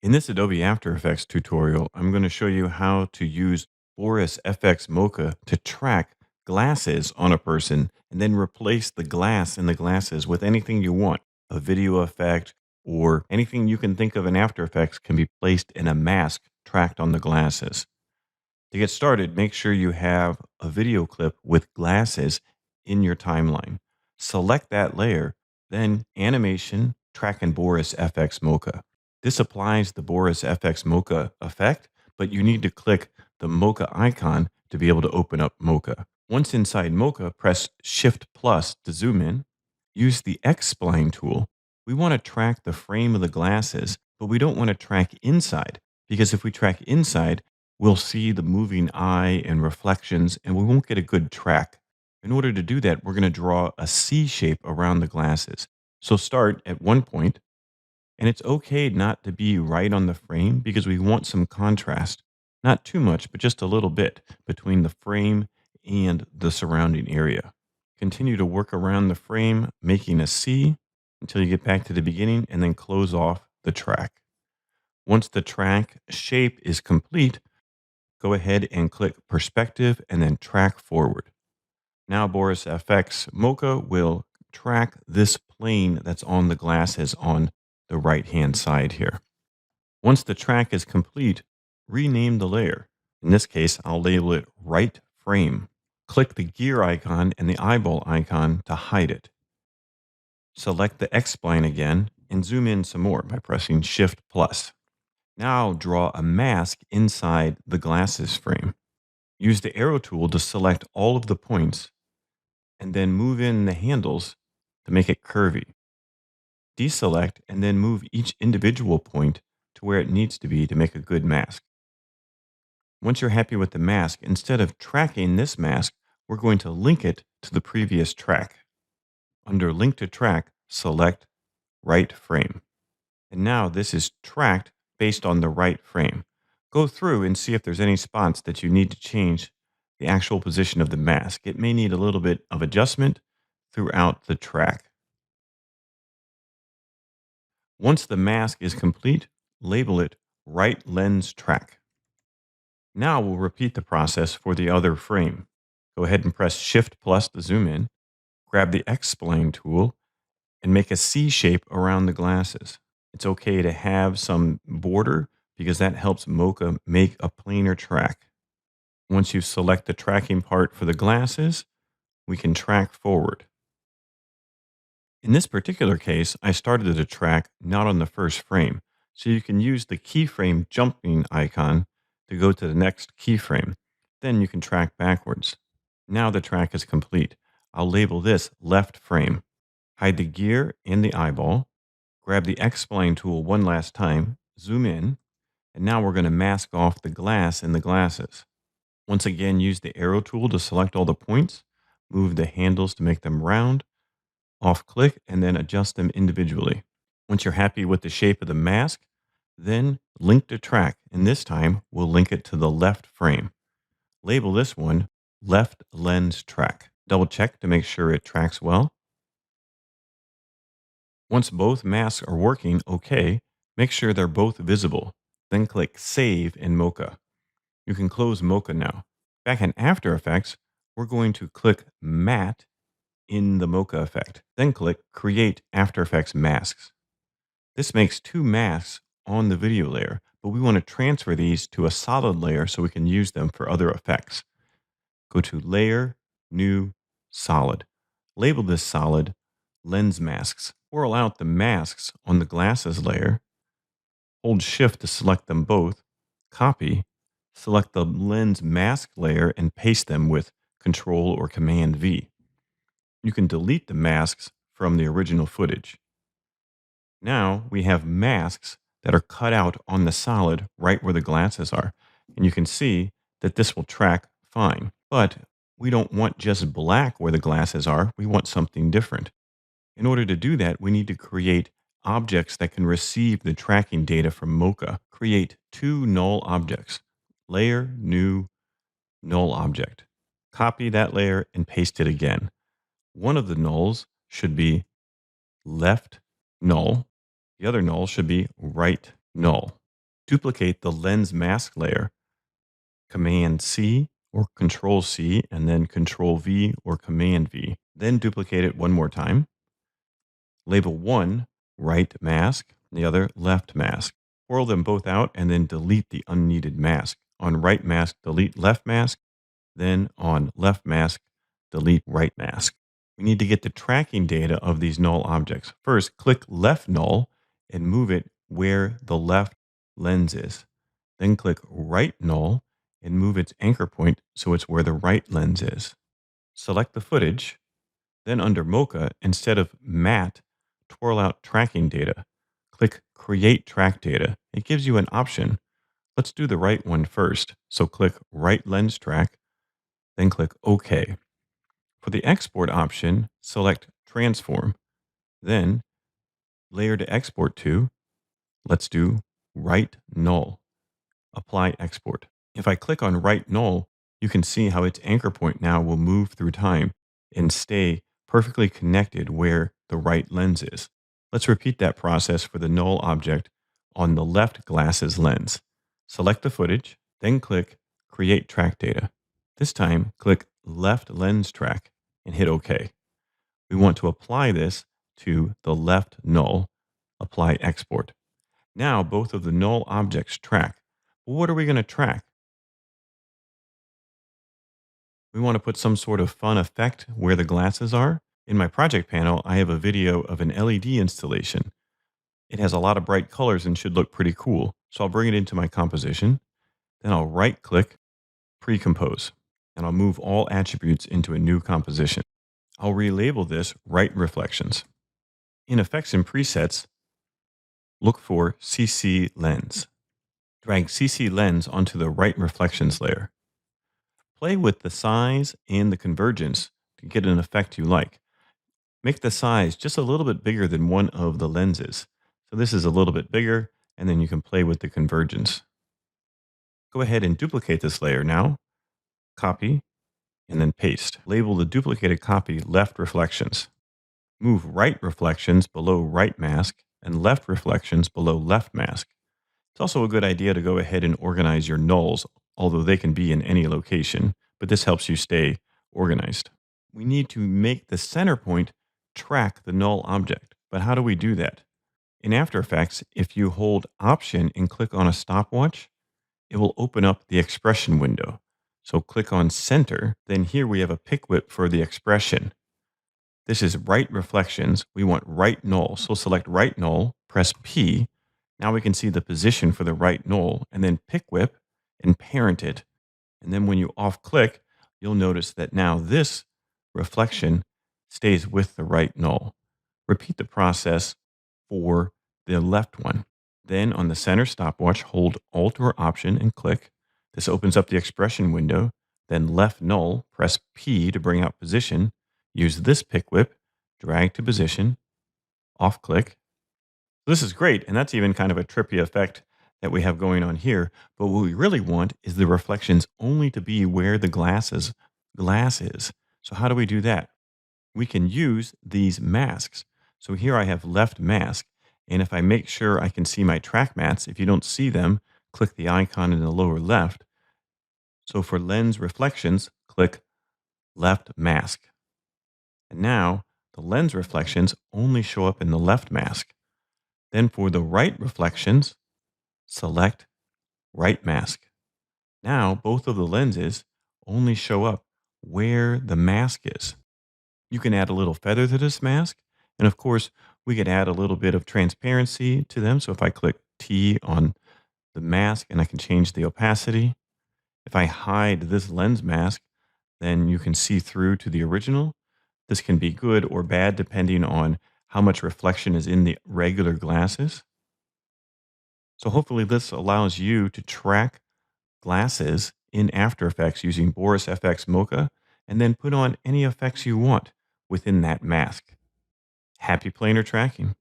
In this Adobe After Effects tutorial, I'm going to show you how to use Boris FX Mocha to track glasses on a person and then replace the glass in the glasses with anything you want. A video effect or anything you can think of in After Effects can be placed in a mask tracked on the glasses. To get started, make sure you have a video clip with glasses in your timeline. Select that layer, then Animation, Track in Boris FX Mocha. This applies the Boris FX Mocha effect, but you need to click the Mocha icon to be able to open up Mocha. Once inside Mocha, press Shift plus to zoom in. Use the X-spline tool. We want to track the frame of the glasses, but we don't want to track inside because if we track inside, we'll see the moving eye and reflections, and we won't get a good track. In order to do that, we're going to draw a C shape around the glasses. So start at one point, and it's okay not to be right on the frame because we want some contrast. Not too much, but just a little bit between the frame and the surrounding area. Continue to work around the frame, making a C until you get back to the beginning, and then close off the track. Once the track shape is complete, go ahead and click Perspective and then Track Forward. Now Boris FX Mocha will track this plane that's on the glasses on the right-hand side here. Once the track is complete, rename the layer. In this case, I'll label it Right Frame. Click the gear icon and the eyeball icon to hide it. Select the X-spline again and zoom in some more by pressing Shift plus. Now draw a mask inside the glasses frame. Use the arrow tool to select all of the points and then move in the handles to make it curvy. Deselect and then move each individual point to where it needs to be to make a good mask. Once you're happy with the mask, instead of tracking this mask, we're going to link it to the previous track. Under Link to Track, select Right Frame. And now this is tracked based on the right frame. Go through and see if there's any spots that you need to change the actual position of the mask. It may need a little bit of adjustment throughout the track. Once the mask is complete, label it Right Lens Track. Now we'll repeat the process for the other frame. Go ahead and press Shift plus to zoom in, grab the X-spline tool, and make a C shape around the glasses. It's okay to have some border because that helps Mocha make a planar track. Once you select the tracking part for the glasses, we can track forward. In this particular case, I started the track not on the first frame, so you can use the keyframe jumping icon to go to the next keyframe. Then you can track backwards. Now the track is complete. I'll label this left frame. Hide the gear and the eyeball. Grab the X-spline tool one last time, zoom in, and now we're going to mask off the glass in the glasses. Once again, use the arrow tool to select all the points, move the handles to make them round, off click, and then adjust them individually. Once you're happy with the shape of the mask, then link to track, and this time we'll link it to the left frame. Label this one Left Lens Track. Double check to make sure it tracks well. Once both masks are working okay, make sure they're both visible. Then click Save in Mocha. You can close Mocha now. Back in After Effects, we're going to click Matte in the Mocha effect. Then click Create After Effects Masks. This makes two masks on the video layer, but we want to transfer these to a solid layer so we can use them for other effects. Go to Layer, New, Solid. Label this solid Lens Masks. Swirl out the masks on the glasses layer. Hold Shift to select them both. Copy. Select the lens mask layer and paste them with Control or Command V. You can delete the masks from the original footage. Now we have masks that are cut out on the solid right where the glasses are. And you can see that this will track fine. But we don't want just black where the glasses are. We want something different. In order to do that, we need to create objects that can receive the tracking data from Mocha. Create two null objects. Layer, New, Null Object. Copy that layer and paste it again. One of the nulls should be left null. The other null should be right null. Duplicate the lens mask layer, Command C or Control C, and then Control V or Command V. Then duplicate it one more time. Label one right mask, the other left mask. Twirl them both out and then delete the unneeded mask. On right mask, delete left mask. Then on left mask, delete right mask. We need to get the tracking data of these null objects. First, click left null and move it where the left lens is. Then click right null and move its anchor point so it's where the right lens is. Select the footage. Then under Mocha, instead of matte, twirl out tracking data. Click Create Track Data. It gives you an option. Let's do the right one first. So click Right Lens Track, then click OK. For the export option, select Transform. Then Layer to export to, let's do Right Null. Apply Export. If I click on Right Null, you can see how its anchor point now will move through time and stay perfectly connected where the right lens is. Let's repeat that process for the null object on the left glasses lens. Select the footage, then click Create Track Data. This time, click Left Lens Track and hit OK. We want to apply this to the left null. Apply Export. Now both of the null objects track. What are we going to track? We want to put some sort of fun effect where the glasses are. In my project panel, I have a video of an LED installation. It has a lot of bright colors and should look pretty cool. So I'll bring it into my composition. Then I'll right click, pre-compose, and I'll move all attributes into a new composition. I'll relabel this right reflections. In effects and presets, look for CC lens. Drag CC lens onto the right reflections layer. Play with the size and the convergence to get an effect you like. Make the size just a little bit bigger than one of the lenses. So this is a little bit bigger, and then you can play with the convergence. Go ahead and duplicate this layer now. Copy, and then paste. Label the duplicated copy left reflections. Move right reflections below right mask and left reflections below left mask. It's also a good idea to go ahead and organize your nulls, although they can be in any location, but this helps you stay organized. We need to make the center point track the null object. But how do we do that? In After Effects, if you hold Option and click on a stopwatch, it will open up the expression window. So click on Center, then here we have a pick whip for the expression. This is right reflections. We want right null. So select right null, press P. Now we can see the position for the right null, and then pick whip and parent it. And then when you off click, you'll notice that now this reflection stays with the right null. Repeat the process for the left one. Then on the center stopwatch, hold Alt or Option and click. This opens up the expression window. Then left null, press P to bring out position. Use this pick whip, drag to position, off click. This is great, and that's even kind of a trippy effect that we have going on here. But what we really want is the reflections only to be where the glass is. So how do we do that? We can use these masks. So here I have left mask, and if I make sure I can see my track mats, if you don't see them, click the icon in the lower left. So for lens reflections, click left mask. And now the lens reflections only show up in the left mask. Then for the right reflections, select right mask. Now both of the lenses only show up where the mask is. You can add a little feather to this mask. And of course, we could add a little bit of transparency to them. So if I click T on the mask and I can change the opacity, if I hide this lens mask, then you can see through to the original. This can be good or bad depending on how much reflection is in the regular glasses. So hopefully this allows you to track glasses in After Effects using Boris FX Mocha and then put on any effects you want within that mask. Happy planar tracking.